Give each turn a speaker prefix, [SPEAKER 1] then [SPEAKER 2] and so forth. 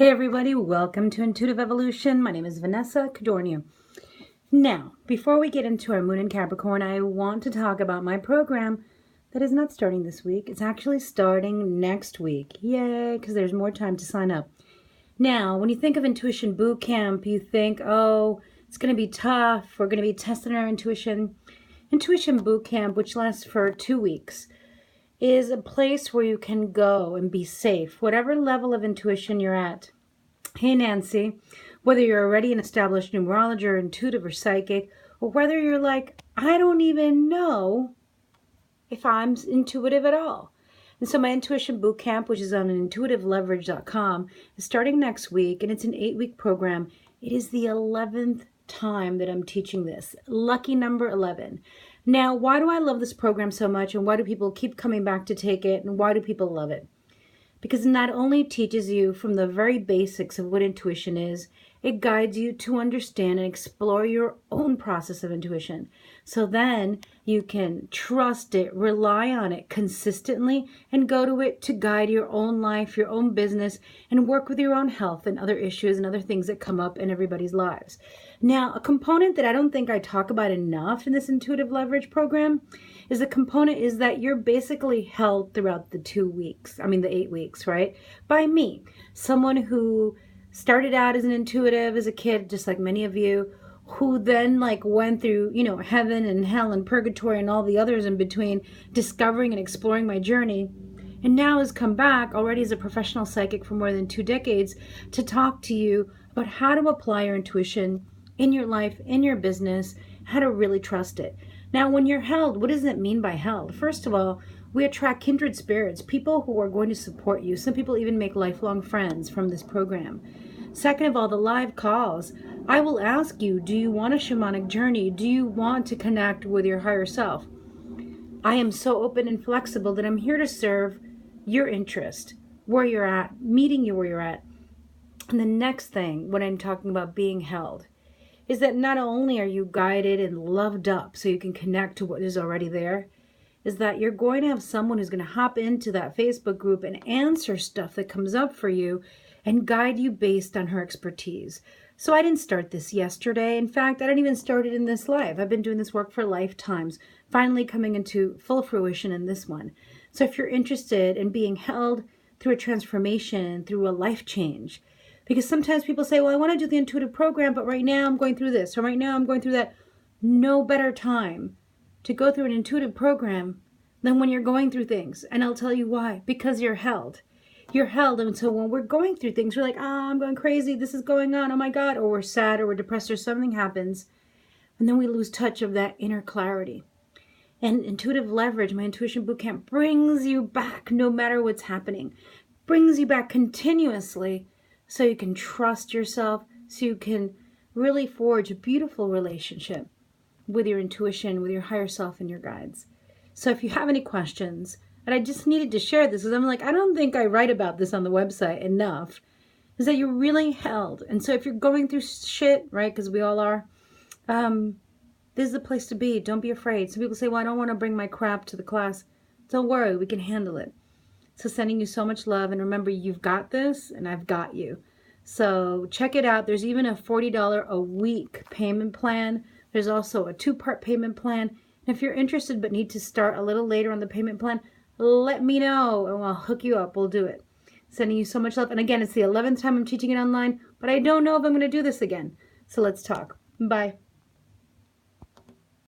[SPEAKER 1] Hey everybody, welcome to Intuitive Evolution. My name is Vanessa Codorniu. Now, before we get into our moon in Capricorn, I want to talk about my program that is not starting this week. It's actually starting next week. Yay, because there's more time to sign up. Now, when you think of Intuition Bootcamp, you think, oh, it's going to be tough. We're going to be testing our intuition. Intuition Bootcamp, which lasts for 2 weeks, is a place where you can go and be safe, whatever level of intuition you're at. Hey Nancy, whether you're already an established numerologist or intuitive or psychic, or whether you're like, I don't even know if I'm intuitive at all. And so my Intuition Bootcamp, which is on intuitiveleverage.com, is starting next week, and it's an 8-week program. It is the 11th time that I'm teaching this. Lucky number 11. Now, why do I love this program so much, and why do people keep coming back to take it, and why do people love it? Because it not only teaches you from the very basics of what intuition is, it guides you to understand and explore your own process of intuition. So then you can trust it, rely on it consistently, and go to it to guide your own life, your own business, and work with your own health and other issues and other things that come up in everybody's lives. Now, a component that I don't think I talk about enough in this Intuitive Leverage program is the component is that you're basically held throughout the 8 weeks, right? By me, someone who started out as an intuitive as a kid, just like many of you, who then went through, heaven and hell and purgatory and all the others in between, discovering and exploring my journey. And now has come back already as a professional psychic for more than 2 decades to talk to you about how to apply your intuition in your life, in your business, how to really trust it. Now, when you're held, what does it mean by held? First of all, we attract kindred spirits, people who are going to support you. Some people even make lifelong friends from this program. Second of all, the live calls. I will ask you, do you want a shamanic journey? Do you want to connect with your higher self? I am so open and flexible that I'm here to serve your interest, where you're at, meeting you where you're at. And the next thing, when I'm talking about being held, is that not only are you guided and loved up so you can connect to what is already there, is that you're going to have someone who's going to hop into that Facebook group and answer stuff that comes up for you and guide you based on her expertise. So I didn't start this yesterday. In fact, I didn't even start it in this life. I've been doing this work for lifetimes, finally coming into full fruition in this one. So if you're interested in being held through a transformation, through a life change, because sometimes people say, well, I want to do the intuitive program, but right now I'm going through this, or right now I'm going through that. No better time to go through an intuitive program than when you're going through things. And I'll tell you why. Because you're held. You're held. And so when we're going through things, we're like, I'm going crazy. This is going on. Oh my God. Or we're sad or we're depressed or something happens. And then we lose touch of that inner clarity. And Intuitive Leverage, my Intuition Bootcamp, brings you back no matter what's happening. Brings you back continuously so you can trust yourself, so you can really forge a beautiful relationship with your intuition, with your higher self and your guides. So if you have any questions, and I just needed to share this because I'm like, I don't think I write about this on the website enough, is that you're really held. And so if you're going through shit, right, because we all are, this is the place to be. Don't be afraid. Some people say, well, I don't want to bring my crap to the class. Don't worry, we can handle it. So sending you so much love, and remember, you've got this and I've got you. So check it out. There's even a $40 a week payment plan. There's also a 2-part payment plan. And if you're interested but need to start a little later on the payment plan, let me know and I'll hook you up. We'll do it. Sending you so much love. And again, it's the 11th time I'm teaching it online, but I don't know if I'm going to do this again. So let's talk. Bye.